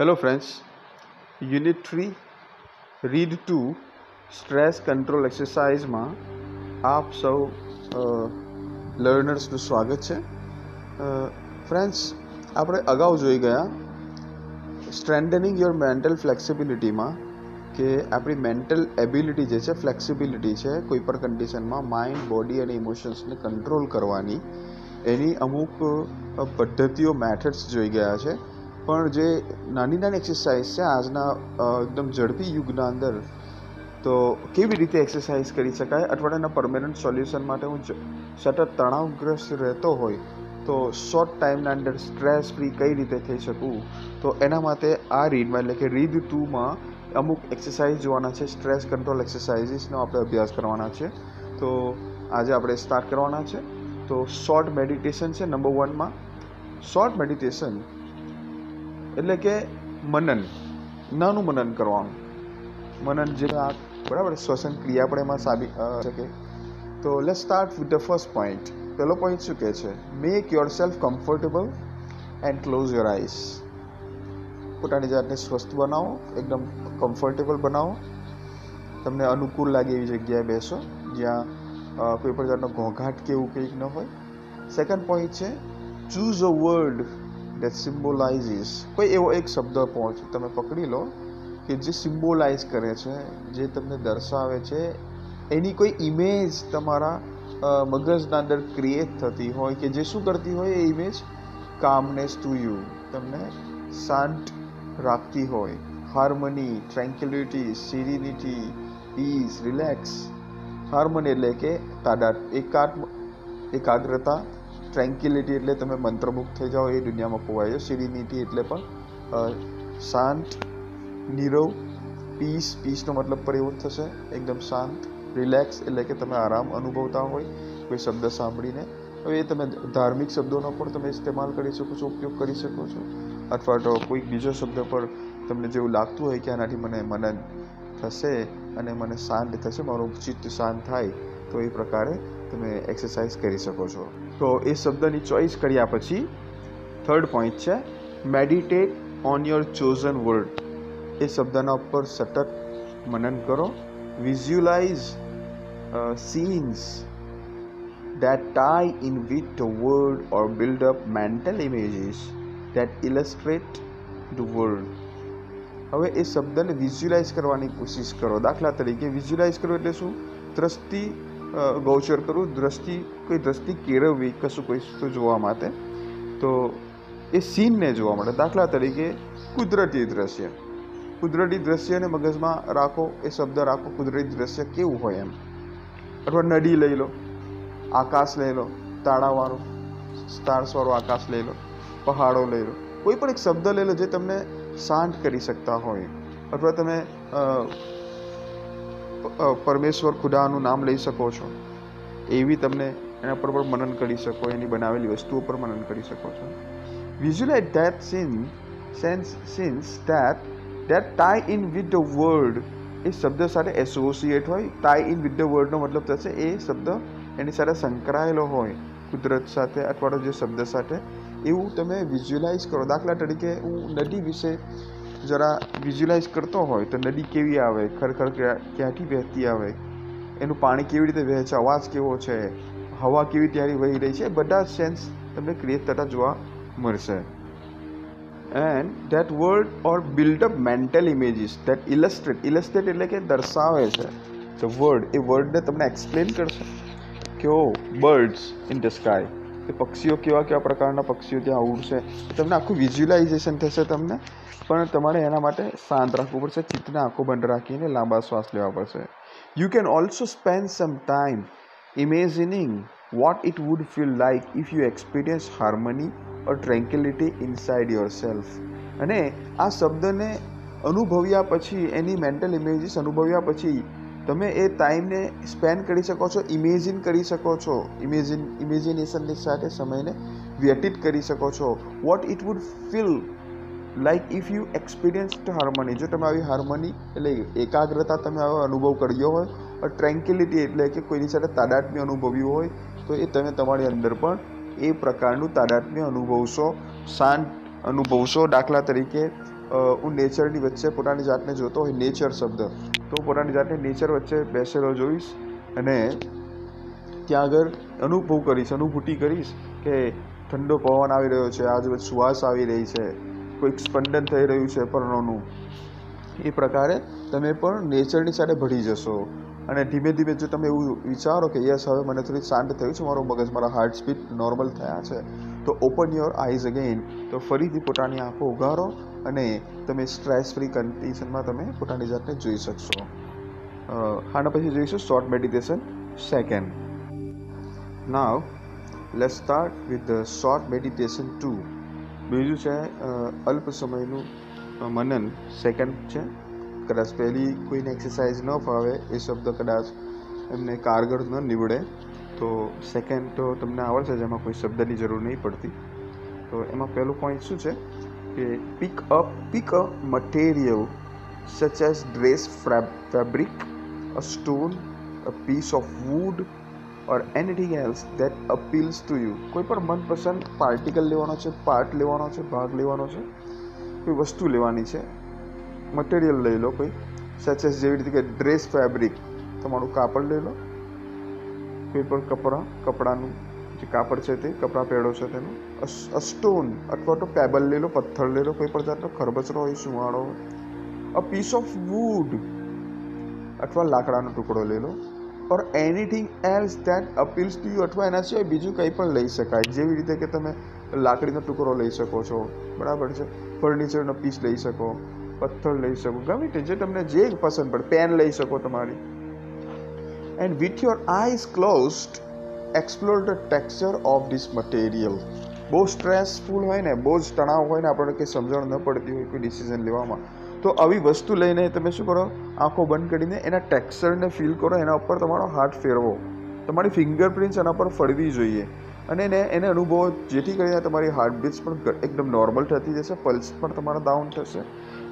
Hello friends, unit 3 read 2 stress control એક્સરસાઇઝમાં આપ સૌ લર્નર્સનું સ્વાગત છે. ફ્રેન્ડ્સ, આપણે અગાઉ જોઈ ગયા સ્ટ્રેન્થનિંગ યોર મેન્ટલ ફ્લેક્સિબિલિટીમાં કે આપણી મેન્ટલ એબિલિટી જે છે, ફ્લેક્સિબિલિટી છે, કોઈ પણ કન્ડિશનમાં માઇન્ડ, બોડી અને ઇમોશન્સને કંટ્રોલ કરવાની એની અમુક પદ્ધતિઓ, મેથડ્સ જોઈ ગયા છે. પણ જે નાની નાની એક્સરસાઇઝ છે આજના એકદમ ઝડપી યુગના અંદર, તો કેવી રીતે એક્સરસાઇઝ કરી શકાય, અઠવાડિયાના પરમેનન્ટ સોલ્યુશન માટે હું સતત તણાવગ્રસ્ત રહેતો હોય તો શોર્ટ ટાઈમના અંદર સ્ટ્રેસ ફ્રી કઈ રીતે થઈ શકું, તો એના માટે આ રીડમાં એટલે કે રીડ 2માં અમુક એક્સરસાઇઝ જોવાના છે. સ્ટ્રેસ કંટ્રોલ એક્સરસાઇઝીસનો આપણે અભ્યાસ કરવાના છે. તો આજે આપણે સ્ટાર્ટ કરવાના છે. તો શોર્ટ મેડિટેશન છે નંબર 1માં. શોર્ટ મેડિટેશન એટલે કે મનન, નાનું મનન કરવાનું. મનન જે બરાબર શ્વસન ક્રિયા પણ એમાં સાબિત શકે. તો let's start with the first point. પહેલો પોઈન્ટ શું કહે છે? Make yourself comfortable and close your eyes. પોતાની જાતને સ્વસ્થ બનાવો, એકદમ કમ્ફર્ટેબલ બનાવો. તમને અનુકૂળ લાગે એવી જગ્યાએ બેસો જ્યાં કોઈ પણ જાતનો ઘોંઘાટ કે એવું કંઈક ન હોય. સેકન્ડ પોઈન્ટ છે choose a word that symbolizes. કોઈ એવો એક શબ્દ તમે પકડી લો કે જે સિમ્બોલાઇઝ કરે છે, જે તમને દર્શાવે છે, એની કોઈ ઇમેજ તમારા મગજના અંદર ક્રિએટ થતી હોય કે જે શું કરતી હોય એ ઇમેજ? કામનેસ ટુ યુ, તમને શાંત રાખતી હોય. Harmony, tranquility, serenity, peace, relax. Harmony એટલે કે એકાગ્રતા. ટ્રેન્ક્યુલિટી એટલે તમે મંત્રમુગ્ધ થઈ જાઓ, એ દુનિયામાં ખોવાઈ જાઓ. સિરિનિટી એટલે પણ શાંત, નીરવ. પીસનો મતલબ પણ એવો જ થશે, એકદમ શાંત. રિલેક્સ એટલે કે તમે આરામ અનુભવતા હોય કોઈ શબ્દ સાંભળીને. હવે એ તમે ધાર્મિક શબ્દોનો પણ તમે ઇસ્તેમાલ કરી શકો છો, ઉપયોગ કરી શકો છો, અથવા તો કોઈ બીજો શબ્દ પર તમને જેવું લાગતું હોય કે આનાથી મને મનન થશે અને મને શાંત થશે, મારું ચિત્ત શાંત થાય, તો એ પ્રકારે તમે એક્સરસાઇઝ કરી શકો છો. તો એ શબ્દની ચોઈસ કર્યા પછી થર્ડ પોઈન્ટ છે meditate on your chosen word. એ શબ્દના ઉપર સતત મનન કરો. Visualise scenes that tie in with the word or build up mental images that illustrate the word. હવે એ શબ્દને વિઝ્યુલાઇઝ કરવાની કોશિશ કરો. દાખલા તરીકે વિઝ્યુલાઇઝ કરો એટલે શું? દ્રષ્ટિ ગોચર કરું, કોઈ દ્રષ્ટિ કેળવવી કશું કોઈ વસ્તુ જોવા માટે, તો એ સીનને જોવા માટે. દાખલા તરીકે કુદરતી દ્રશ્યને મગજમાં રાખો, એ શબ્દ રાખો, કુદરતી દ્રશ્ય કેવું હોય એમ. અથવા નદી લઈ લો, આકાશ લઈ લો, તાળાવાળું, સ્ટાર્સવાળું આકાશ લઈ લો, પહાડો લઈ લો. કોઈ પણ એક શબ્દ લઈ લો જે તમને શાંત કરી શકતા હોય. અથવા તમે પરમેશ્વર ખુદાનું નામ લઈ શકો છો, એવી તમને એના પર પણ મનન કરી શકો, એની બનાવેલી વસ્તુઓ પર મનન કરી શકો છો. Visualise that scenes that tie in with the word. એ શબ્દ સાથે એસોસિએટ હોય. tie in with the word નો મતલબ થશે એ શબ્દ એની સાથે સંકળાયેલો હોય, કુદરત સાથે અથવા તો જે શબ્દ સાથે, એવું તમે વિઝ્યુલાઇઝ કરો. દાખલા તરીકે હું નદી વિશે જરા વિઝ્યુલાઇઝ કરતો હોય તો નદી કેવી આવે, ખરેખર ક્યાંથી વહેતી આવે, એનું પાણી કેવી રીતે વહે છે, અવાજ કેવો છે, હવા કેવી ત્યારે વહી રહી છે, બધા સેન્સ તમને ક્રિએટ થતા જોવા મળશે. And that word or build up mental images that illustrate એટલે કે દર્શાવે છે. ધ વર્ડ, એ વર્ડને તમને એક્સપ્લેન કરશે. કેવો બર્ડ્સ ઇન ધ સ્કાય, એ પક્ષીઓ કેવા પ્રકારના પક્ષીઓ ત્યાં ઉડશે, તમને આખું વિઝ્યુલાઇઝેશન થશે તમને. પણ તમારે એના માટે શાંત રાખવું પડશે, ચિત્તને આંખો બંધ રાખીને લાંબા શ્વાસ લેવા પડશે. You can also spend some time imagining what it would feel like if you experience harmony or tranquility inside yourself. અને આ શબ્દને અનુભવ્યા પછી, એની મેન્ટલ ઇમેજીસ અનુભવ્યા પછી તમે એ ટાઈમને સ્પેન્ડ કરી શકો છો, ઇમેજિન કરી શકો છો, ઇમેજિનેશનની સાથે સમયને વ્યતીત કરી શકો છો. Vote it would feel like if you experienced harmony. જો તમે આવી હાર્મની એટલે એકાગ્રતા તમે આવો અનુભવ કર્યો હોય, ટ્રેન્ક્યુલિટી એટલે કે કોઈની સાથે તાદાત્મ્ય અનુભવ્યું હોય, તો એ તમે તમારી અંદર પણ એ પ્રકારનું તાદાત્મ્ય અનુભવશો, શાંત અનુભવશો. દાખલા તરીકે હું નેચરની વચ્ચે પોતાની જાતને જોતો હોય, નેચર શબ્દ, તો પોતાની જાતને નેચર વચ્ચે બેસેલો જોઈશ અને ત્યાં આગળ અનુભૂતિ કરીશ કે ઠંડો પવન આવી રહ્યો છે, આજુબાજુ સુવાસ આવી રહી છે, કોઈક સ્પંદન થઈ રહ્યું છે પર્ણોનું. એ પ્રકારે તમે પણ નેચરની સાથે ભળી જશો. અને ધીમે ધીમે જો તમે એવું વિચારો કે યસ, હવે મને થોડી શાંત થયું છે મારું મગજ, મારા હાર્ટ સ્પીડ નોર્મલ થયા છે, તો ઓપન યોર આઈઝ અગેન, તો ફરીથી પોતાની આંખો ઉઘાડો અને તમે સ્ટ્રેસ ફ્રી કન્ડિશનમાં તમે પોતાની જાતને જોઈ શકશો. આના પછી જોઈશું short meditation second. Now let's start with the short meditation 2. બીજું છે અલ્પ સમયનું મનન, સેકન્ડ છે. કદાચ પહેલી કોઈને એક્સરસાઇઝ ન ફાવે, એ શબ્દ કદાચ એમને કારગર ન નીવડે, તો સેકન્ડ તો તમને આવડશે, જેમાં કોઈ શબ્દની જરૂર નહીં પડતી. તો એમાં પહેલું પોઈન્ટ શું છે કે pick a material such as dress, fabric, a stone, a piece of wood or anything else that appeals to you. કોઈ પણ મનપસંદ પાર્ટિકલ લેવાનો છે, પાર્ટ લેવાનો છે, ભાગ લેવાનો છે, કોઈ વસ્તુ લેવાની છે, મટીરિયલ લઈ લો કોઈ, સચ એઝ જેવી રીતે કે ડ્રેસ, ફેબ્રિક, તમારું કાપડ લઈ લો, કોઈ પણ કપડાનું જે કાપડ છે તે, કપડાં પહેરો છે તેનું, અ સ્ટોન અથવા તો પેબલ લઈ લો, પથ્થર લઈ લો, કોઈ પણ જાતનો ખરબચડો હોય, સુવાળો, અ પીસ ઓફ વુડ અથવા લાકડાનો ટુકડો લઈ લો, or anything else that appeals to you, અથવા એના સિવાય બીજું કંઈ પણ લઈ શકાય. જેવી રીતે કે તમે લાકડીનો ટુકડો લઈ શકો છો, બરાબર છે, ફર્નિચરનો પીસ લઈ શકો, પથ્થર લઈ શકો, ગમે તે જે તમને જે પસંદ પડે, પેન લઈ શકો તમારી. And with your eyes closed explore the texture of this material. બહુ સ્ટ્રેસફુલ હોય ને, બહુ જ તણાવ હોય ને, આપણને કંઈ સમજણ ન પડતી હોય કોઈ ડિસિઝન લેવામાં, તો આવી વસ્તુ લઈને તમે શું કરો, આંખો બંધ કરીને એના ટેક્સચરને ફીલ કરો, એના ઉપર તમારો હાથ ફેરવો, તમારી ફિંગરપ્રિન્ટ્સ એના પર ફરવી જોઈએ અને એને અનુભવો, જેથી કરીને તમારી હાર્ટબીટ્સ પણ એકદમ નોર્મલ થતી જશે, પલ્સ પણ તમારો ડાઉન થશે.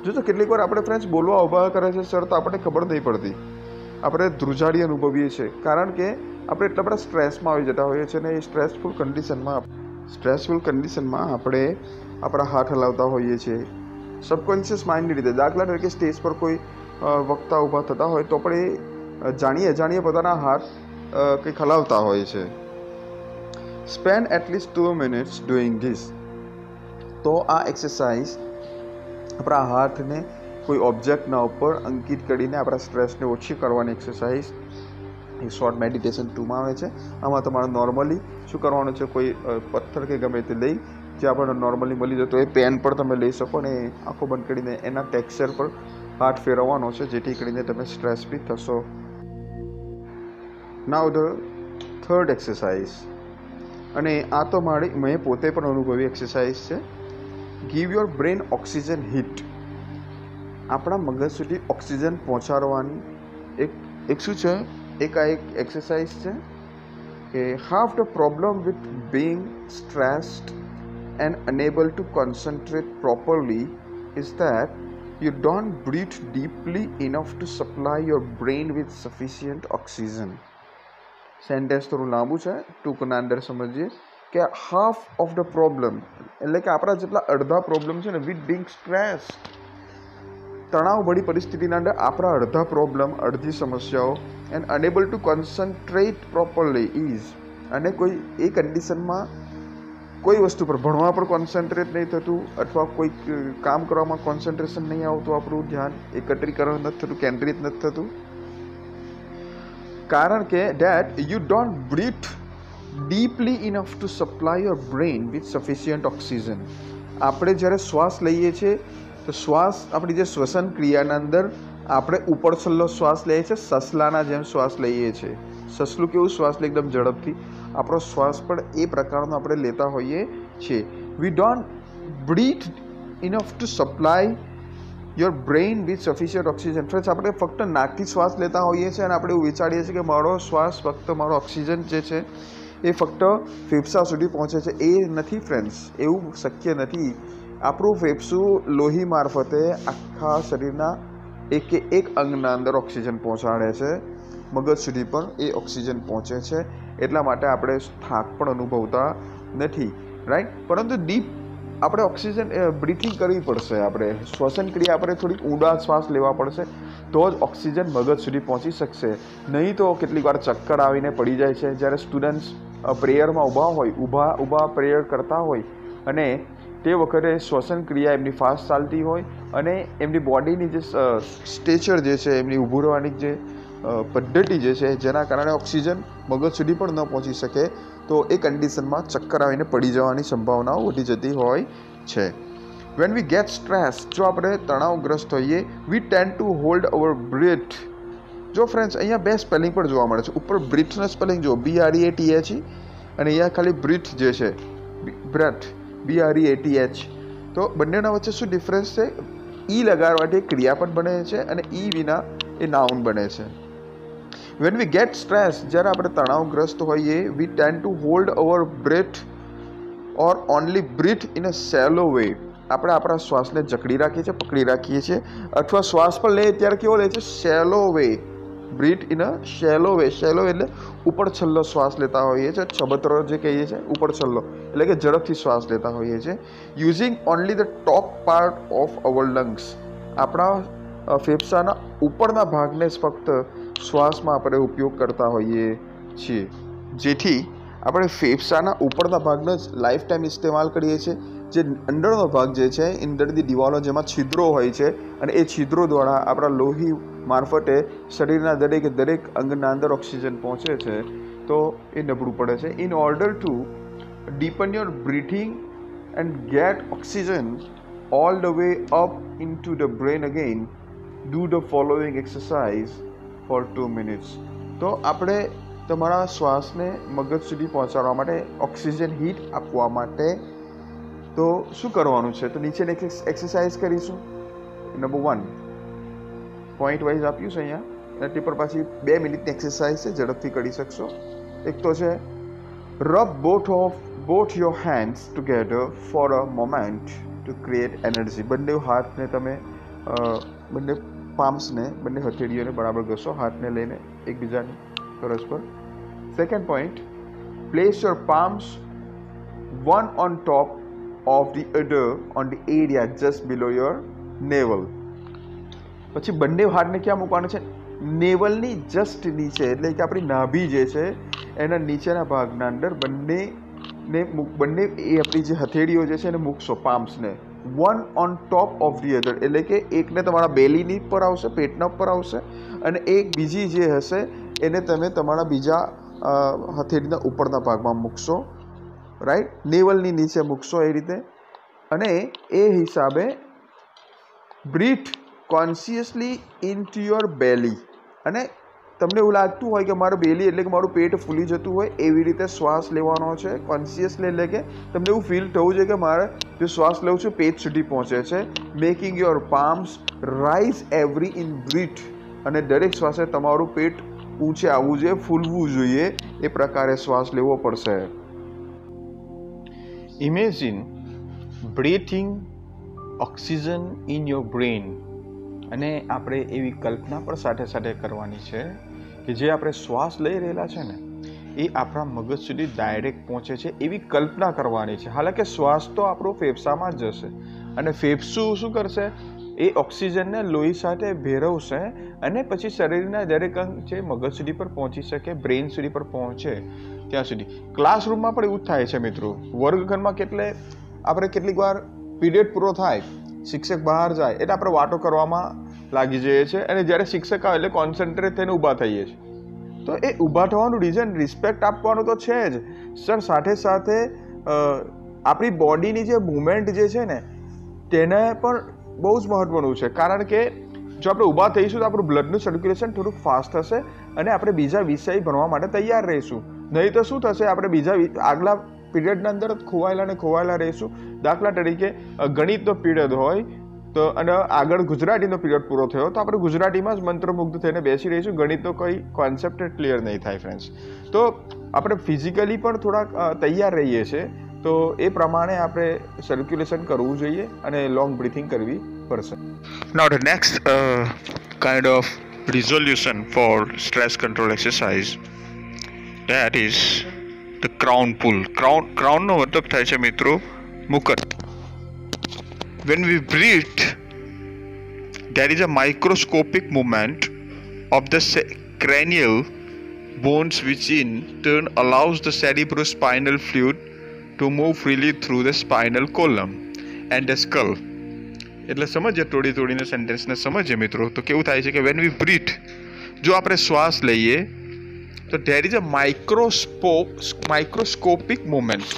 જો તો કેટલીક વાર આપણે ફ્રેન્ડ્સ બોલવા ઊભા કરે છે સર, તો આપણને ખબર નહીં પડતી, આપણે ધ્રુજાડી અનુભવીએ છીએ, કારણ કે આપણે એટલા બધા સ્ટ્રેસમાં આવી જતા હોઈએ છીએ. અને એ સ્ટ્રેસફુલ કન્ડિશનમાં આપણે આપણા હાથ હલાવતા હોઈએ છીએ સબકોન્શિયસ માઇન્ડની રીતે. દાખલા તરીકે સ્ટેજ પર કોઈ વક્તા ઊભા થતા હોય તો આપણે જાણીએ પોતાના હાથ કંઈક હલાવતા હોય છે. Spend at least 2 minutes doing this. તો આ એક્સરસાઇઝ આપણા હાથને કોઈ ઓબ્જેક્ટના ઉપર અંકિત કરીને આપણા સ્ટ્રેસને ઓછી કરવાની એક્સરસાઇઝ એ શોર્ટ મેડિટેશન 2માં આવે છે. આમાં તમારે નોર્મલી શું કરવાનું છે, કોઈ પથ્થર કે ગમે તે લઈ, જે આપણને નોર્મલી મળી જતો એ પેન પર તમે લઈ શકો અને આંખો બંધ કરીને એના ટેક્સચર પર હાથ ફેરવવાનો છે, જેથી કરીને તમે સ્ટ્રેસ ફ્રી થશો. નાઉ ધ થર્ડ એક્સરસાઇઝ, અને આ તો મેં પોતે પણ અનુભવી એક્સરસાઇઝ છે. Give your brain oxygen hit. આપણા મગજ સુધી ઓક્સિજન પહોંચાડવાની એક શું છે, એક એક્સરસાઇઝ છે કે half the problem with being stressed and unable to concentrate properly is that you don't breathe deeply enough to supply your brain with sufficient oxygen. Sentence થોડું લાંબુ છે, ટૂંકના અંદર સમજીએ કે હાફ ઓફ ધ પ્રોબ્લેમ એટલે કે આપણા જેટલા અડધા પ્રોબ્લેમ છે ને, વિથ બીંગ સ્ટ્રેસ, તણાવભરી પરિસ્થિતિના અંદર આપણા અડધા પ્રોબ્લેમ, અડધી સમસ્યાઓ, and enable two concentrate properly is, અને કોઈ એ કન્ડિશનમાં કોઈ વસ્તુ પર, ભણવા પર કોન્સન્ટ્રેટ નહીં થતું, અથવા કોઈ કામ કરવામાં કોન્સન્ટ્રેશન નહીં આવતું, આપણું ધ્યાન એકત્રીકરણ નથી થતું, કેન્દ્રિત નથી થતું, કારણ કે that you don't breathe deeply enough to supply your brain with sufficient oxygen. આપણે જ્યારે શ્વાસ લઈએ છીએ તો શ્વાસ, આપણી જે શ્વસન ક્રિયાના અંદર આપણે ઉપર છલ્લો શ્વાસ લઈએ છીએ, સસલાના જેમ શ્વાસ લઈએ છીએ. સસલું કેવું શ્વાસ લે, એકદમ ઝડપથી. આપણો શ્વાસ પણ એ પ્રકારનો આપણે લેતા હોઈએ છીએ. We don't breathe enough to supply your brain with sufficient oxygen. Friends, આપણે ફક્ત નાકથી શ્વાસ લેતા હોઈએ છીએ અને આપણે એવું વિચારીએ છીએ કે મારો શ્વાસ, ફક્ત મારો ઓક્સિજન જે છે એ ફક્ત ફેફસા સુધી પહોંચે છે. એ નથી ફ્રેન્ડ્સ, એવું શક્ય નથી. આપણું ફેફસું લોહી મારફતે આખા શરીરના એક અંગના અંદર ઓક્સિજન પહોંચાડે છે, મગજ સુધી પણ એ ઓક્સિજન પહોંચે છે. એટલા માટે આપણે થાક પણ અનુભવતા નથી, રાઈટ. પરંતુ ડીપ આપણે ઓક્સિજન બ્રીથિંગ કરવી પડશે, આપણે શ્વસન ક્રિયા આપણે થોડીક ઊંડા શ્વાસ લેવા પડશે, તો જ ઓક્સિજન મગજ સુધી પહોંચી શકશે. નહીં તો કેટલીક વાર ચક્કર આવીને પડી જાય છે. જ્યારે સ્ટુડન્ટ્સ પ્રેયરમાં ઊભા પ્રેયર કરતા હોય અને તે વખતે શ્વસન ક્રિયા એમની ફાસ્ટ ચાલતી હોય અને એમની બોડીની જે સ્ટેચર જે છે, એમની ઊભું રહેવાની જે પદ્ધતિ જે છે, જેના કારણે ઓક્સિજન મગજ સુધી પણ ન પહોંચી શકે, તો એ કન્ડિશનમાં ચક્કર આવીને પડી જવાની સંભાવનાઓ વધી જતી હોય છે. વેન વી ગેટ સ્ટ્રેસ, જો આપણે તણાવગ્રસ્ત હોઈએ, we tend to hold our breath. જો ફ્રેન્ડ્સ, અહીંયા બે સ્પેલિંગ પણ જોવા મળે છે. ઉપર બ્રીથનો સ્પેલિંગ જો BREATH અને અહીંયા ખાલી બ્રીથ જે છે બ્રેથ BREATH. તો બંનેના વચ્ચે શું ડિફરન્સ છે? ઈ લગાડવાથી ક્રિયા પણ બને છે અને ઈ વિના એ નાઉન બને છે. વેન વી ગેટ સ્ટ્રેસ, જ્યારે આપણે તણાવગ્રસ્ત હોઈએ, we tend to hold our breath or only breathe in a shallow way. આપણે આપણા શ્વાસને પકડી રાખીએ છીએ, અથવા શ્વાસ પણ લઈએ ત્યારે કેવો લે છે? Shallow way. Breathe in a shallow way. Shallow એટલે ઉપર છલ્લો શ્વાસ લેતા હોઈએ છીએ, છબતરો જે કહીએ છીએ, ઉપર છલ્લો એટલે કે ઝડપથી શ્વાસ લેતા હોઈએ છીએ. Using only the top part of our lungs. આપણા ફેફસાના ઉપરના ભાગને જ ફક્ત શ્વાસમાં આપણે ઉપયોગ કરતા હોઈએ છીએ, જેથી આપણે ફેફસાના ઉપરના ભાગનો જ લાઈફ ટાઈમ ઇસ્તેમાલ કરીએ છીએ. જે અંદરનો ભાગ જે છે, અંદરની દિવાલો જેમાં છિદ્રો હોય છે, અને એ છિદ્રો દ્વારા આપણા લોહી મારફતે શરીરના દરેક અંગના અંદર ઓક્સિજન પહોંચે છે, તો એ નબળું પડે છે. In order to deepen your breathing and get oxygen all the way up into the brain again, do the following exercise for 2 minutes. તો આપણે તમારા શ્વાસને મગજ સુધી પહોંચાડવા માટે, ઓક્સિજન હીટ આપવા માટે તો શું કરવાનું છે? તો નીચેની એક્સરસાઇઝ કરીશું. નંબર 1 પોઈન્ટ વાઇઝ આપ્યું છે અહીંયા, એના પર પાછી 2 મિનિટની એક્સરસાઇઝ છે, ઝડપથી કરી શકશો. એક તો છે rub both your hands together for a moment to create energy. બંને હાથને તમે બંને પામ્સને, બંને હથેળીઓને બરાબર ઘસો, હાથને લઈને એકબીજાની પરસ્પર. Second point, place your palms one on top of the other on the area just below your navel. પછી બંને હાથને ક્યાં મૂકવાનું છે? નેવલની જસ્ટ નીચે, એટલે કે આપણી નાભી જે છે એના નીચેના ભાગના અંદર બંને એ આપણી જે હથેળીઓ જે છે એને મૂકશો, પામ્સને. One on top of the other, એટલે કે એકને તમારા બેલીની ઉપર આવશે, પેટના ઉપર આવશે, અને એક બીજી જે હશે એને તમે તમારા બીજા હથેળીના ઉપરના ભાગમાં મૂકશો, રાઈટ? નેવલની નીચે મૂકશો એ રીતે. અને એ હિસાબે બ્રીથ કોન્શિયસલી ઇનટુ યોર બેલી. અને તમને એવું લાગતું હોય કે મારું બેલી એટલે કે મારું પેટ ફૂલી જતું હોય, એવી રીતે શ્વાસ લેવાનો છે કોન્શિયસલી. એટલે કે તમને એવું ફીલ થવું જોઈએ કે મારે જો શ્વાસ લઉં છું પેટ સુધી પહોંચે છે. Making your palms rise every in breath. અને દરેક શ્વાસે તમારું પેટ ઊંચે આવવું જોઈએ, ફૂલવું જોઈએ, એ પ્રકારે શ્વાસ લેવો પડશે. Imagine breathing oxygen in your brain. અને આપણે એવી કલ્પના પણ સાથે સાથે કરવાની છે કે જે આપણે શ્વાસ લઈ રહેલા છે ને, એ આપણા મગજ સુધી ડાયરેક્ટ પહોંચે છે, એવી કલ્પના કરવાની છે. હાલાકે શ્વાસ તો આપણો ફેફસામાં જ જશે, અને ફેફસું શું કરશે? એ ઓક્સિજનને લોહી સાથે ભેરવશે, અને પછી શરીરના દરેક અંગ જે મગજ સુધી પર પહોંચી શકે, બ્રેન સુધી પર પહોંચે ત્યાં સુધી. ક્લાસરૂમમાં પણ એવું જ થાય છે મિત્રો. વર્ગખંડમાં આપણે કેટલીક વાર પીરિયડ પૂરો થાય, શિક્ષક બહાર જાય એટલે આપણે વાતો કરવામાં લાગી જઈએ છીએ, અને જ્યારે શિક્ષક આવે એટલે કોન્સન્ટ્રેટ થઈને ઊભા થઈએ છીએ. તો એ ઊભા થવાનું રીઝન રિસ્પેક્ટ આપવાનું તો છે જ સર, સાથે સાથે આપણી બોડીની જે મુવમેન્ટ જે છે ને તેને પણ બહુ જ મહત્વનું છે. કારણ કે જો આપણે ઊભા થઈશું તો આપણું બ્લડનું સર્ક્યુલેશન થોડુંક ફાસ્ટ થશે, અને આપણે બીજા વિષય ભણવા માટે તૈયાર રહીશું. નહીં તો શું થશે? આપણે બીજા આગલા પીરિયડના અંદર ખોવાયેલા રહીશું. દાખલા તરીકે ગણિતનો પીરિયડ હોય તો, અને આગળ ગુજરાતીનો પીરિયડ પૂરો થયો તો આપણે ગુજરાતીમાં જ મંત્રમુગ્ધ થઈને બેસી રહીશું, ગણિતનો કોઈ કોન્સેપ્ટ ક્લિયર નહીં થાય ફ્રેન્ડ્સ. તો આપણે ફિઝિકલી પણ થોડાક તૈયાર રહીએ છીએ, તો એ પ્રમાણે આપણે સર્ક્યુલેશન કરવું જોઈએ અને લોંગ બ્રીથિંગ કરવી પડશે. Now the next kind of resolution for stress control exercise, that is the crown pull. crown નો મતલબ થાય છે મિત્રો મુકટ. when we breathe, there is a microscopic movement of the cranial bones, which in turn allows the cerebrospinal fluid to move freely through the spinal column and the skull. એટલે સમજે તોડીને સેન્ટેન્સને સમજે મિત્રો. તો કેવું થાય છે કે વેન વી બ્રીથ, જો આપણે શ્વાસ લઈએ તો there is a microscopic movement.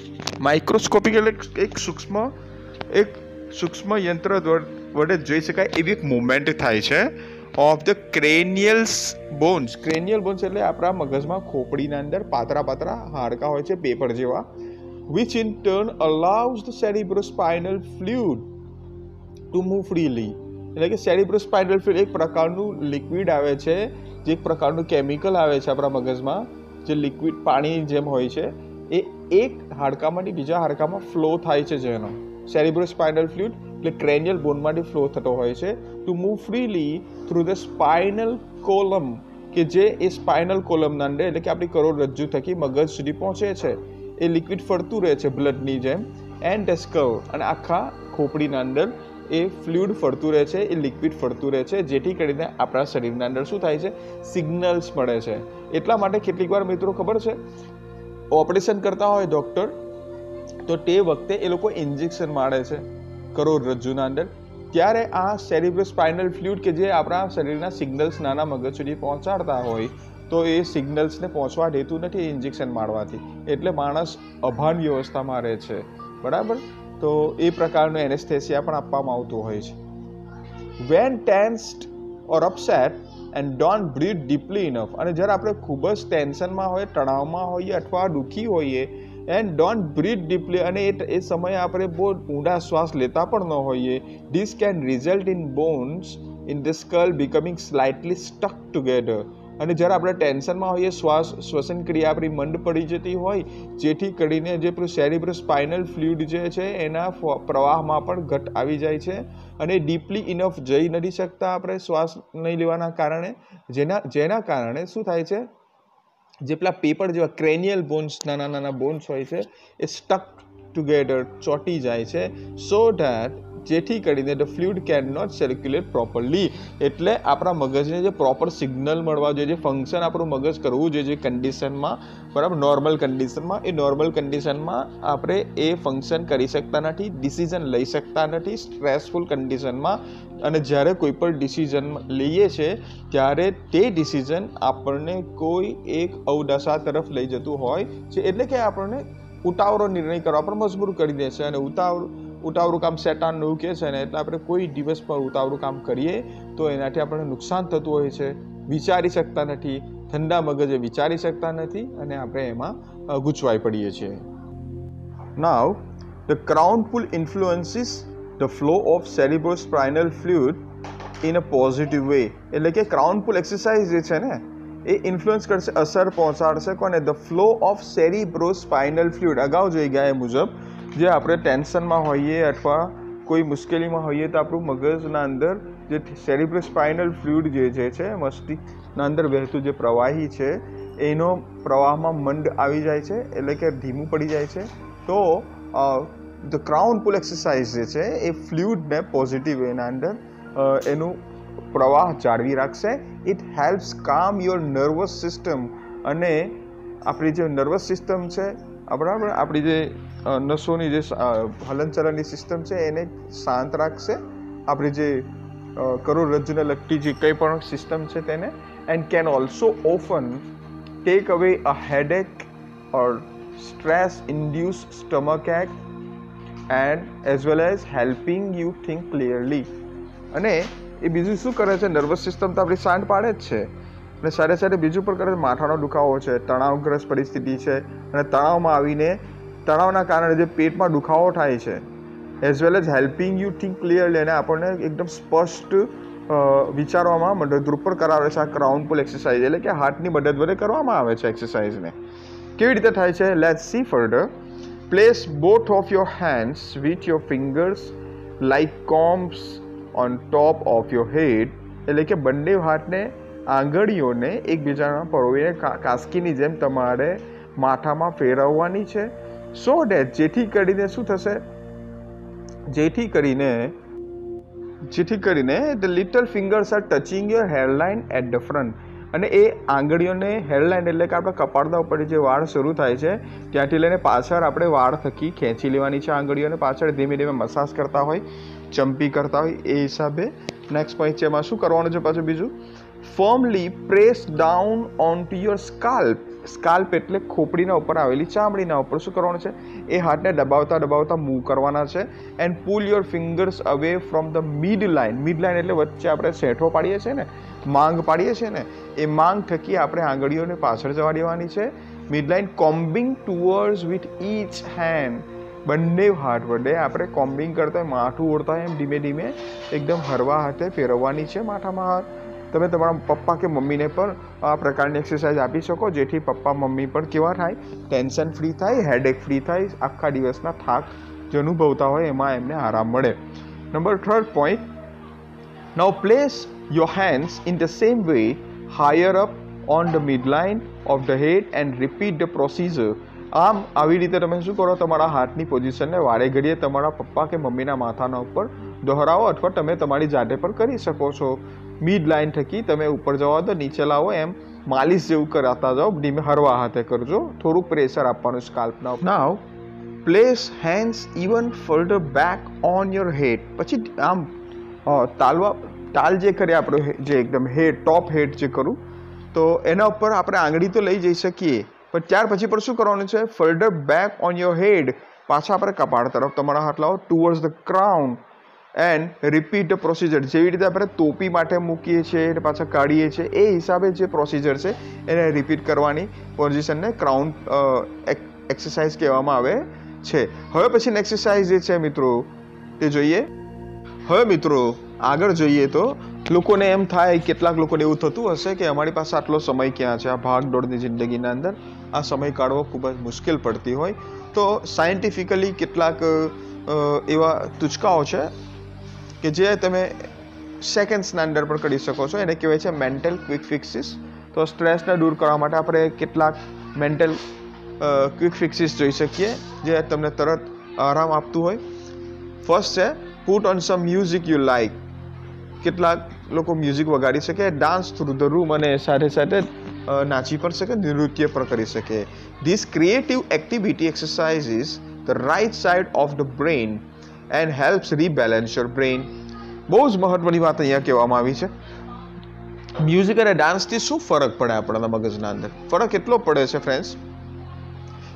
Microscopic એટલે એક સૂક્ષ્મ યંત્ર વડે જોઈ શકાય એવી એક મુવમેન્ટ થાય છે ઓફ ધ ક્રેનિયલ બોન્સ. ક્રેનિયલ બોન્સ એટલે આપણા મગજમાં ખોપડીના અંદર પાતળા હાડકા હોય છે પેપર જેવા, which in turn allows the cerebrospinal fluid to move freely. એટલે કે સેરિબ્રોસ્પાઇનલ ફ્લુઇડ એક પ્રકારનું લિક્વિડ આવે છે, જે એક પ્રકારનું કેમિકલ આવે છે આપણા મગજમાં, જે લિક્વિડ પાણી જેમ હોય છે, એ એક હાડકામાંથી બીજા હાડકામાં ફ્લો થાય છે, જેનો સેરિબ્રોસ્પાઇનલ ફ્લુઇડ એટલે ક્રેનિયલ બોનમાંથી ફ્લો થતો હોય છે to move freely through the spinal column, કે જે એ સ્પાઇનલ કોલમના અંદર એટલે કે આપણી કરોડરજ્જુ થકી મગજ સુધી પહોંચે છે. એ લિક્વિડ ફરતું રહે છે બ્લડની જેમ, એન્ડ ધ સ્કલ, અને આખા ખોપડીના અંદર એ ફ્લુઇડ ફરતું રહે છે, એ લિક્વિડ ફરતું રહે છે, જેથી કરીને આપણા શરીરના અંદર શું થાય છે, સિગ્નલ્સ મળે છે. એટલા માટે કેટલીક વાર મિત્રો ખબર છે, ઓપરેશન કરતા હોય ડૉક્ટર, તો તે વખતે એ લોકો ઇન્જેક્શન મારે છે કરોડરજ્જુના અંદર, ત્યારે આ સેરિબ્રોસ્પાઇનલ ફ્લુઇડ કે જે આપણા શરીરના સિગ્નલ્સ નાના મગજ સુધી પહોંચાડતા હોય, તો એ સિગ્નલ્સને પહોંચવા દેતું નથી ઇન્જેક્શન મારવાથી, એટલે માણસ અભાન વ્યવસ્થામાં રહે છે. બરાબર? તો એ પ્રકારનું એનેસ્થેસિયા પણ આપવામાં આવતું હોય છે. When tensed or upset and don't breathe deeply enough, અને જ્યારે આપણે ખૂબ જ ટેન્શનમાં હોય, તણાવમાં હોઈએ અથવા દુઃખી હોઈએ, એન્ડ ડોન્ટ બ્રીથ ડીપલી, અને એ સમયે આપણે બહુ ઊંડા શ્વાસ લેતા પણ ન હોઈએ, this can result in bones in the skull becoming slightly stuck together. અને જ્યારે આપણે ટેન્શનમાં હોઈએ, શ્વસન ક્રિયા આપણી મંદ પડી જતી હોય, જેથી કરીને જે સેરિબ્રોસ્પાઇનલ ફ્લુઇડ જે છે એના પ્રવાહમાં પણ ઘટ આવી જાય છે, અને ડીપલી ઇનફ જઈ નથી શકતા આપણે શ્વાસ નહીં લેવાના કારણે, જેના કારણે શું થાય છે, જે પેલા પેપર જેવા ક્રેનિયલ બોન્સ, નાના બોન્સ હોય છે, એ સ્ટક ટુગેધર, ચોંટી જાય છે, સો ધેટ, જેથી કરીને the fluid can not circulate properly. એટલે આપણા મગજને જે પ્રોપર સિગ્નલ મળવા જોઈએ, જે ફંક્શન આપણું મગજ કરવું જોઈએ જે કન્ડિશનમાં, બરાબર, નોર્મલ કન્ડિશનમાં, એ નોર્મલ કન્ડિશનમાં આપણે એ ફંક્શન કરી શકતા નથી, ડિસિઝન લઈ શકતા નથી સ્ટ્રેસફુલ કન્ડિશનમાં. અને જ્યારે કોઈ પણ ડિસિઝન લઈએ છીએ ત્યારે તે ડિસિઝન આપણને કોઈ એક અવદશા તરફ લઈ જતું હોય છે, એટલે કે આપણને ઉતાવળો નિર્ણય કરવા પર મજબૂર કરી દે છે. અને ઉતાવળું કામ શેતાનનું એવું કહે છે ને, એટલે આપણે કોઈ દિવસ પર ઉતાવળું કામ કરીએ તો એનાથી આપણને નુકસાન થતું હોય છે, વિચારી શકતા નથી, ઠંડા મગજે વિચારી શકતા નથી, અને આપણે એમાં ગૂંચવાઈ પડીએ છીએ. Now the crown pull influences the flow of cerebrospinal fluid in a positive way. એટલે કે ક્રાઉન પુલ એક્સરસાઇઝ જે છે ને, એ ઇન્ફ્લુઅન્સ કરશે, અસર પહોંચાડશે કોને, the flow of cerebrospinal fluid. અગાઉ જોઈ ગયા એ મુજબ, જે આપણે ટેન્શનમાં હોઈએ અથવા કોઈ મુશ્કેલીમાં હોઈએ તો આપણું મગજના અંદર જે સેરિબ્રોસ્પાઇનલ ફ્લુઇડ જે છે મસ્તિષ્કના અંદર વહેતું જે પ્રવાહી છે, એનો પ્રવાહમાં મંદ આવી જાય છે, એટલે કે ધીમું પડી જાય છે. તો ધ ક્રાઉન પુલ એક્સરસાઇઝ જે છે એ ફ્લુઇડને પોઝિટિવ વેના અંદર એનું પ્રવાહ જાળવી રાખશે. ઇટ હેલ્પ્સ કામ યોર નર્વસ સિસ્ટમ, અને આપણી જે નર્વસ સિસ્ટમ છે, બરાબર, આપણી જે નસોની જે હલનચલનની સિસ્ટમ છે એને શાંત રાખશે, આપણી જે કરોડરજ્જુને લગતી જે કંઈ પણ સિસ્ટમ છે તેને. And can also often take away a headache or stress induced stomach ache and as well as helping you think clearly. અને એ બીજું શું કરે છે, નર્વસ સિસ્ટમ તો આપણી શાંત પાડે જ છે, અને સાથે સાથે બીજું પણ કરે છે, માથાનો દુખાવો છે, તણાવગ્રસ્ત પરિસ્થિતિ છે, અને તણાવમાં આવીને તણાવના કારણે જે પેટમાં દુખાવો થાય છે, as well as helping you think clearly, અને આપણને એકદમ સ્પષ્ટ વિચારવામાં મદદરૂપ પણ કરાવે છે આ ક્રાઉન પુલ એક્સરસાઇઝ. એટલે કે હાથની મદદ વડે કરવામાં આવે છે એક્સરસાઇઝને. કેવી રીતે થાય છે, let's see further. Place both of your hands with your fingers like combs on top of your head. એટલે કે બંને હાથને, આંગળીઓને એકબીજાના પરોવીને કાસ્કીની જેમ તમારે માથામાં ફેરવવાની છે. સો ડેટ, જેથી કરીને શું થશે, જેથી કરીને જેથી કરીને the little fingers are touching your hairline at the front, અને એ આંગળીઓને હેરલાઇન એટલે કે આપણા કપાળના ઉપર જે વાળ શરૂ થાય છે ત્યાંથી લઈને પાછળ આપણે વાળ થકી ખેંચી લેવાની છે આંગળીઓને પાછળ, ધીમે ધીમે મસાજ કરતા હોય, ચમ્પી કરતા હોય એ હિસાબે. નેક્સ્ટ પોઈન્ટ છે એમાં શું કરવાનું છે પાછું બીજું, ફર્મલી press down on to your scalp. Scalp એટલે ખોપડીના ઉપર આવેલી ચામડીના ઉપર શું કરવાનું છે, એ હાથને દબાવતા દબાવતા મૂવ કરવાના છે. And pull your fingers away from the midline. Midline એટલે વચ્ચે આપણે સેઠો પાડીએ છીએ ને, માંગ પાડીએ છીએ ને, એ માંગ થકી આપણે આંગળીઓને પાછળ જવા દેવાની છે. Midline combing towards with each hand. બંને હાથ વડે આપણે કોમ્બિંગ કરતા હોય, માથું ઓળતા હોય એમ ધીમે ધીમે એકદમ હળવા હાથે ફેરવવાની છે માથામાં હાથ. તમે તમારા પપ્પા કે મમ્મીને પણ આ પ્રકારની એક્સરસાઇઝ આપી શકો, જેથી પપ્પા મમ્મી પણ કેવા થાય, ટેન્શન ફ્રી થાય, હેડેક ફ્રી થાય, આખા દિવસના થાક જે અનુભવતા હોય એમાં એમને આરામ મળે. Number 3 point, now place your hands in the same way higher up on the midline of the head and repeat the procedure. આમ આવી રીતે તમે શું કરો, તમારા હાથની પોઝિશનને વારે ઘડીએ તમારા પપ્પા કે મમ્મીના માથાના ઉપર દોહરાવો, અથવા તમે તમારી જાતે પણ કરી શકો છો. મિડ લાઇન થકી તમે ઉપર જવા દો, નીચે લાવો, એમ માલિશ જેવું કરાતા જાઓ, ધીમે હળવા હાથે કરજો, થોડુંક પ્રેશર આપવાનું સ્કાલ્પના. Now place hands even further back on your head. પછી આમ તાલ જે કરીએ આપણે, જે એકદમ હેડ, ટોપ હેડ જે કરું, તો એના ઉપર આપણે આંગળી તો લઈ જઈ શકીએ, પણ ત્યાર પછી પણ શું કરવાનું છે, further back on your head, પાછા આપણે કપાળ તરફ તમારા હાથ લાવો, towards the crown and repeat the procedure. જેવી રીતે આપણે ટોપી માટે મૂકીએ છીએ પાછા કાઢીએ છીએ, એ હિસાબે જે પ્રોસિજર છે એને રિપીટ કરવાની પોઝિશનને ક્રાઉન એક્સરસાઇઝ કહેવામાં આવે છે. હવે પછીની એક્સરસાઇઝ જે છે મિત્રો તે જોઈએ. હવે મિત્રો આગળ જોઈએ તો લોકોને એમ થાય, કેટલાક લોકોને એવું થતું હશે કે અમારી પાસે આટલો સમય ક્યાં છે, આ ભાગ દોડની જિંદગીના અંદર આ સમય કાઢવો ખૂબ જ મુશ્કેલ પડતી હોય. તો સાયન્ટિફિકલી કેટલાક એવા તુચકાઓ છે કે જે તમે સેકન્ડ્સના અંદર પણ કરી શકો છો. એને કહેવાય છે મેન્ટલ ક્વિક ફિક્સીસ. તો સ્ટ્રેસને દૂર કરવા માટે આપણે કેટલાક મેન્ટલ ક્વિક ફિક્સીસ જોઈ શકીએ જે તમને તરત આરામ આપતું હોય. ફર્સ્ટ છે put on some music you like. કેટલાક લોકો મ્યુઝિક વગાડી શકે, ડાન્સ થ્રુ ધ રૂમ, અને સાથે સાથે નાચી પણ શકે, નૃત્ય પણ કરી શકે. This creative activity exercises the right side of the brain and helps rebalance your brain. બહુ જ મહત્વની વાત અહીંયા કહેવામાં આવી છે. મ્યુઝિક અને ડાન્સથી શું ફરક પડે આપણા મગજના અંદર? ફરક એટલો પડે છે ફ્રેન્ડ્સ,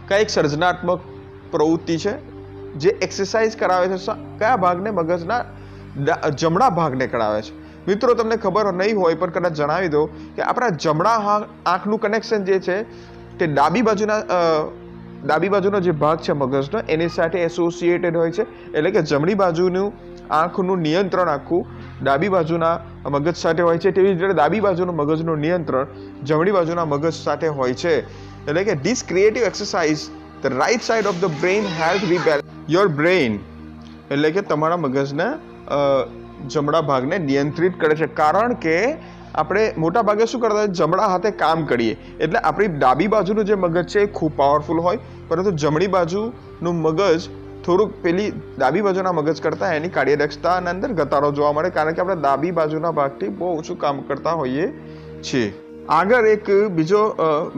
કઈ એક સર્જનાત્મક પ્રવૃત્તિ છે જે એક્સરસાઇઝ કરાવે છે કયા ભાગને? મગજના જમણા ભાગને કરાવે છે. મિત્રો તમને ખબર નહીં હોય પણ કદાચ જણાવી દો કે આપણા જમણા આંખનું કનેક્શન જે છે તે ડાબી બાજુનો જે ભાગ છે મગજનો એની સાથે એસોસિએટેડ હોય છે. એટલે કે જમણી બાજુનું આંખનું નિયંત્રણ આખું ડાબી બાજુના મગજ સાથે હોય છે, તેવી જ રીતે ડાબી બાજુનું મગજનું નિયંત્રણ જમણી બાજુના મગજ સાથે હોય છે. એટલે કે this creative exercise the right side of the brain help rebalance your brain. એટલે કે તમારા મગજના જમણા ભાગને નિયંત્રિત કરે છે. કારણ કે આપણે મોટા ભાગે શું કરતા હોય, જમણા હાથે કામ કરીએ, એટલે આપણી ડાબી બાજુનું જે મગજ છે એ ખૂબ પાવરફુલ હોય, પરંતુ જમણી બાજુનું મગજ થોડુંક પેલી ડાબી બાજુના મગજ કરતાં એની કાર્યદક્ષતાના અંદર ઘટાડો જોવા મળે, કારણ કે આપણે ડાબી બાજુના ભાગથી બહુ ઓછું કામ કરતા હોઈએ છીએ. આગળ એક બીજો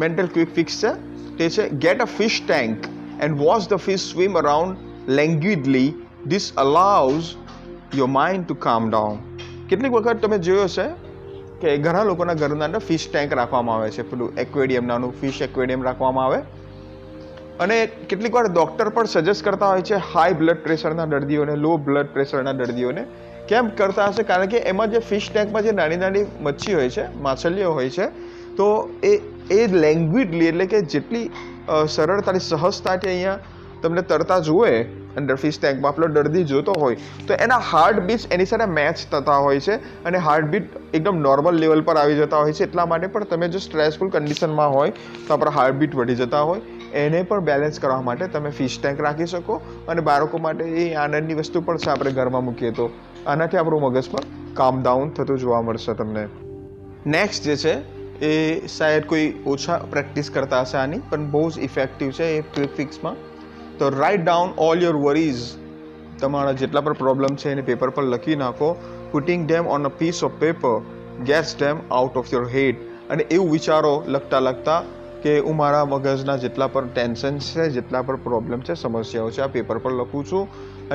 મેન્ટલ ક્વિક ફિક્સ છે, તે છે get a fish tank and watch the fish swim around languidly. This allows your mind to calm down. કેટલીક વખત તમે જોયો છે કે ઘણા લોકોના ઘરના અંદર ફિશ ટેન્ક રાખવામાં આવે છે, પેલું એક્વેરિયમ, નાનું ફિશ એક્વેરિયમ રાખવામાં આવે. અને કેટલીક વાર ડૉક્ટર પણ સજેસ્ટ કરતા હોય છે હાઈ બ્લડ પ્રેશરના દર્દીઓને, લો બ્લડ પ્રેશરના દર્દીઓને. કેમ કરતા હશે? કારણ કે એમાં જે ફિશ ટેન્કમાં જે નાની નાની મચ્છી હોય છે, માછલીઓ હોય છે, તો એ લેંગ્વિડલી એટલે કે જેટલી સરળતાથી સહજતાથી અહીંયા તમને તરતા જુએ અંદર ફિશ ટેન્કમાં આપણો દર્દી જોતો હોય તો એના હાર્ટબીટ્સ એની સાથે મેચ થતા હોય છે અને હાર્ટબીટ એકદમ નોર્મલ લેવલ પર આવી જતા હોય છે. એટલા માટે પણ તમે જો સ્ટ્રેસફુલ કન્ડિશનમાં હોય તો આપણા હાર્ટબીટ વધી જતા હોય, એને પણ બેલેન્સ કરવા માટે તમે ફિશ ટેન્ક રાખી શકો. અને બાળકો માટે એ આનંદની વસ્તુ પણ છે, આપણે ઘરમાં મૂકીએ તો આનાથી આપણું મગજ પણ કામ ડાઉન થતું જોવા મળશે તમને. નેક્સ્ટ જે છે એ શાયદ કોઈ ઓછા પ્રેક્ટિસ કરતા હશે આની, પણ બહુ જ ઇફેક્ટિવ છે એ ક્વિક ફિક્સમાં. તો write down all your worries. તમારા જેટલા પણ પ્રોબ્લેમ છે એને પેપર પર લખી નાખો putting them on a piece of paper gets them out of your head. અને એવું વિચારો લખતા કે હું મારા મગજના જેટલા પર ટેન્શન છે, જેટલા પર પ્રોબ્લેમ છે, સમસ્યાઓ છે, આ પેપર પર લખું છું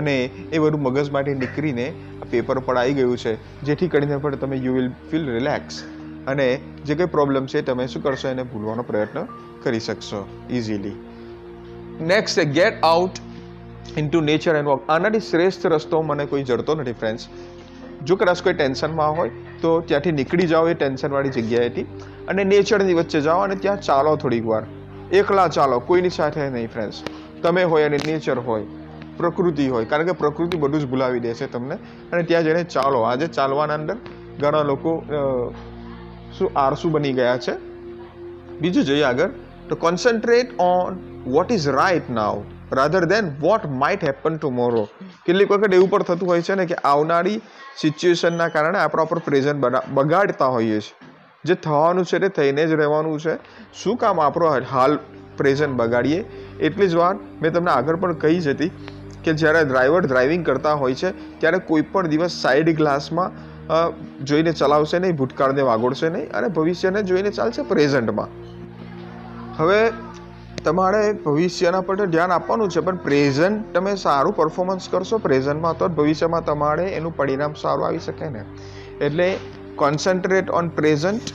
અને એ બધું મગજમાંથી નીકળીને આ પેપર પર આવી ગયું છે, જેથી કરીને પણ તમે યુ વિલ ફીલ રિલેક્સ અને જે કંઈ પ્રોબ્લેમ છે તમે શું કરશો, એને ભૂલવાનો પ્રયત્ન કરી શકશો ઇઝીલી. નેક્સ્ટ છે get out into nature and walk. આનાથી શ્રેષ્ઠ રસ્તો મને કોઈ જડતો નથી ફ્રેન્ડ્સ. જો કદાચ કોઈ ટેન્શનમાં હોય તો ત્યાંથી નીકળી જાઓ એ ટેન્શનવાળી જગ્યાએથી અને નેચરની વચ્ચે જાઓ અને ત્યાં ચાલો થોડીક વાર, એકલા ચાલો, કોઈની સાથે નહીં ફ્રેન્ડ્સ. તમે હોય અને નેચર હોય, પ્રકૃતિ હોય, કારણ કે પ્રકૃતિ બધું જ ભૂલાવી દેશે તમને. અને ત્યાં જઈને ચાલો. આજે ચાલવાના અંદર ઘણા લોકો આળસુ બની ગયા છે. બીજું જોઈએ આગળ, તો concentrate on what is right now rather than what might happen tomorrow. કેટલીક વખત એવું પણ થતું હોય છે ને કે આવનારી સિચ્યુએશનના કારણે આપણા ઉપર પ્રેઝન્ટ બગાડતા હોઈએ છીએ. જે થવાનું છે તે થઈને જ રહેવાનું છે. શું કામ આપણો હાલ પ્રેઝન્ટ બગાડીએ? એટલી જ વાત મેં તમને આગળ પણ કહી જ હતી કે જ્યારે ડ્રાઈવર ડ્રાઇવિંગ કરતા હોય છે ત્યારે કોઈ પણ દિવસ સાઈડ ગ્લાસમાં જોઈને ચલાવશે નહીં, ભૂતકાળને વાગોળશે નહીં અને ભવિષ્યને જોઈને ચાલશે પ્રેઝન્ટમાં. હવે તમારે ભવિષ્યના પર ધ્યાન આપવાનું છે, પણ પ્રેઝન્ટ તમે સારું પરફોર્મન્સ કરશો પ્રેઝન્ટમાં તો ભવિષ્યમાં તમારે એનું પરિણામ સારું આવી શકે ને. એટલે concentrate on present,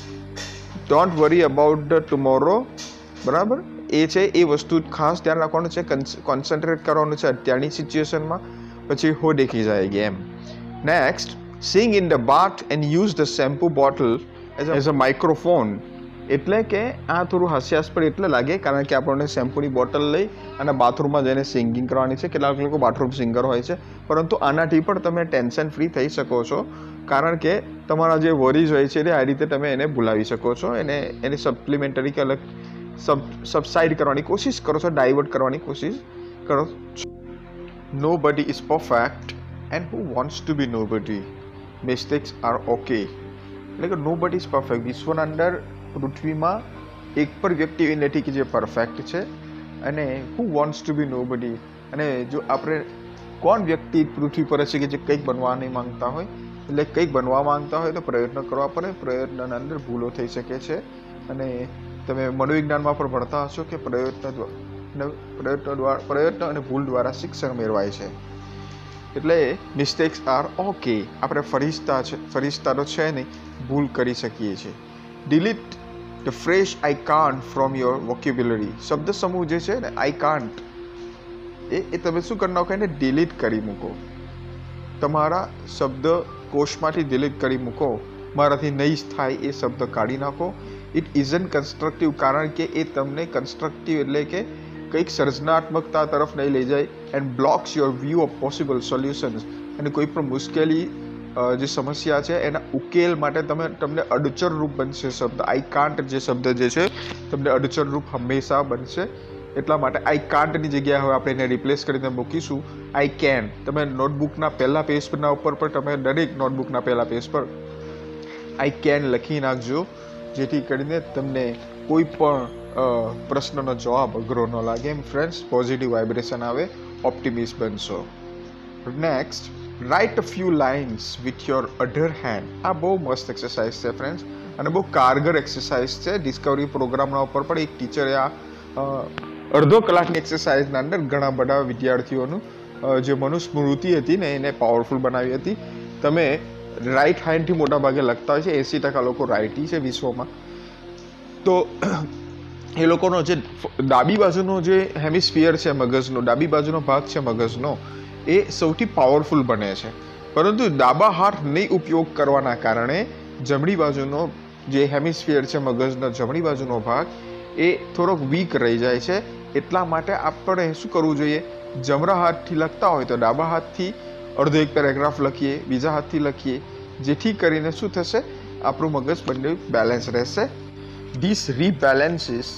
don't worry about the tomorrow. બરાબર, એ છે એ વસ્તુ ખાસ ધ્યાન રાખવાનું છે. કોન્સન્ટ્રેટ કરવાનું છે અત્યારની સિચ્યુએશનમાં, પછી હો દેખી જાયગી એમ. Next, sing in the bath and use the shampoo bottle as a microphone. એટલે કે આ થોડું હાસ્યાસ્પદ એટલે લાગે કારણ કે આપણને શેમ્પૂની બોટલ લઈ અને બાથરૂમમાં જઈને સિંગિંગ કરવાની છે. કેટલાક લોકો બાથરૂમ સિંગર હોય છે, પરંતુ આનાથી પણ તમે ટેન્શન ફ્રી થઈ શકો છો કારણ કે તમારા જે વરીઝ હોય છે આ રીતે તમે એને ભૂલાવી શકો છો. એને સપ્લિમેન્ટરી કે અલગ સબસાઇડ કરવાની કોશિશ કરો છો, ડાયવર્ટ કરવાની કોશિશ કરો છો. Nobody is perfect and who wants to be nobody. Mistakes are okay. એટલે કે નોબડી ઇઝ પરફેક્ટ. વિશ્વના અંદર પૃથ્વીમાં એક પણ વ્યક્તિ એવી નથી કે જે પરફેક્ટ છે, અને હુ વોન્ટ્સ ટુ બી નોબડી. અને જો આપણે કોણ વ્યક્તિ પૃથ્વી પર છે કે જે કંઈક બનવા નહીં માંગતા હોય, એટલે કંઈક બનવા માંગતા હોય તો પ્રયત્ન કરવા પડે. પ્રયત્નના અંદર ભૂલો થઈ શકે છે અને તમે મનોવિજ્ઞાનમાં પણ ભણતા હશો કે પ્રયત્ન અને ભૂલ દ્વારા શિક્ષણ મેળવાય છે. એટલે મિસ્ટેક્સ આર ઓકે. આપણે ફરિશ્તા તો છે નહીં, ભૂલ કરી શકીએ છીએ. Delete the fresh I can't from your vocabulary. શબ્દ સમૂહ જે છે ને આઈ કાન્ટ, એ તમે શું કરી નાખો, એને ડિલીટ કરી મૂકો. તમારા શબ્દ કોષમાંથી ડિલીટ કરી મૂકો. મારાથી નહીં થાય એ શબ્દ કાઢી નાખો. ઇટ ઇઝન્ટ કન્સ્ટ્રક્ટિવ, કારણ કે એ તમને કન્સ્ટ્રક્ટિવ એટલે કે કંઈક સર્જનાત્મકતા તરફ નહીં લઈ જાય. And blocks your view of possible solutions. અને કોઈ પણ મુશ્કેલી જે સમસ્યા છે એના ઉકેલ માટે તમને અડચણરૂપ બનશે શબ્દ. આઈ કાન્ટ જે શબ્દ જે છે તમને અડચણરૂપ હંમેશા બનશે. એટલા માટે આઈ કાન્ટની જગ્યાએ હવે આપણે એને રિપ્લેસ કરીને મૂકીશું આઈ કેન. તમે નોટબુકના પહેલા પેજ પરના ઉપર પર તમે દરેક નોટબુકના પહેલા પેજ પર આઈ કેન લખી નાખજો, જેથી કરીને તમને કોઈ પણ પ્રશ્નનો જવાબ અઘરો ન લાગે. એમ ફ્રેન્ડ્સ, પોઝિટિવ વાઇબ્રેશન આવે, ઓપ્ટિમિસ્ટ બનશો. Next, write a few lines with your other hand. આ બહુ મસ્ત એક્સરસાઇઝ છે ફ્રેન્ડ્સ અને બહુ કારગર એક્સરસાઇઝ છે. ડિસ્કવરી પ્રોગ્રામના ઉપર પણ એક ટીચરે આ અડધો કલાકની એક્સરસાઇઝના અંદર ઘણા બધા વિદ્યાર્થીઓનું જે મનુસ્મૃતિ હતી ને એને પાવરફુલ બનાવી હતી. તમે રાઇટ હેન્ડથી મોટા ભાગે લખતા હોય છે. 80% લોકો રાઇટી છે વિશ્વમાં. તો એ લોકોનો જે ડાબી બાજુનો જે હેમિસ્ફિયર છે મગજનો, ડાબી બાજુનો ભાગ છે મગજનો, એ સૌથી પાવરફુલ બને છે. પરંતુ ડાબા હાથ નહીં ઉપયોગ કરવાના કારણે જમણી બાજુનો જે હેમિસ્ફિયર છે મગજનો જમણી બાજુનો ભાગ એ થોડોક વીક રહી જાય છે. એટલા માટે આપણે શું કરવું જોઈએ, જમણા હાથથી લખતા હોય તો ડાબા હાથથી અડધો એક પેરેગ્રાફ લખીએ, બીજા હાથથી લખીએ, જેથી કરીને શું થશે, આપણું મગજ બંને બેલેન્સ રહેશે. This rebalances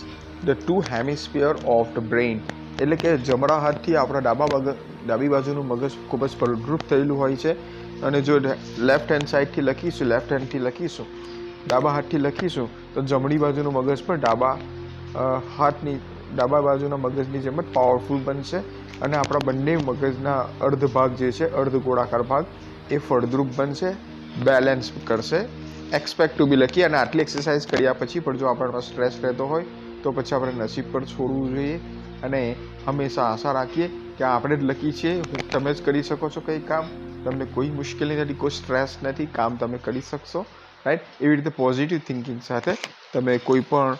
the two hemisphere of the brain. એટલે કે જમણા હાથથી આપણા ડાબી બાજુનું મગજ ખૂબ જ ફળદ્રુપ થયેલું હોય છે. અને જો લેફ્ટ હેન્ડ સાઈડથી લખીશું, લેફ્ટ હેન્ડથી લખીશું, ડાબા હાથથી લખીશું તો જમણી બાજુનું મગજ પણ ડાબા બાજુના મગજની જેમ જ પાવરફુલ બનશે. અને આપણા બંને મગજના અર્ધ ભાગ જે છે, અર્ધ ગોળાકાર ભાગ, એ ફળદ્રુપ બનશે. બેલેન્સ કરશે. એક્સપેક્ટ ટુ બી લકી. અને આટલી એક્સરસાઇઝ કર્યા પછી પણ જો આપણા પાસે સ્ટ્રેસ રહેતો હોય તો પછી આપણે નસીબ પર છોડવું જોઈએ અને હંમેશા આશા રાખીએ કે આપણે જ લકી છીએ. તમે જ કરી શકો છો કંઈ કામ. તમને કોઈ મુશ્કેલી નથી, કોઈ સ્ટ્રેસ નથી, કામ તમે કરી શકશો. રાઈટ? એવી રીતે પોઝિટિવ થિંકિંગ સાથે તમે કોઈ પણ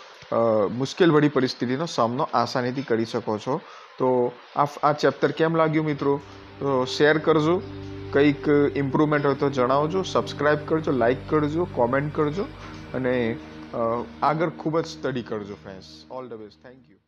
મુશ્કેલવાળી પરિસ્થિતિનો સામનો આસાનીથી કરી શકો છો. તો આ ચેપ્ટર કેમ લાગ્યું મિત્રો? તો શેર કરજો. કંઈક ઇમ્પ્રુવમેન્ટ હોય તો જણાવજો. સબસ્ક્રાઈબ કરજો, લાઈક કરજો, કોમેન્ટ કરજો અને આગળ ખૂબ જ સ્ટડી કરજો friends. All the best. Thank you.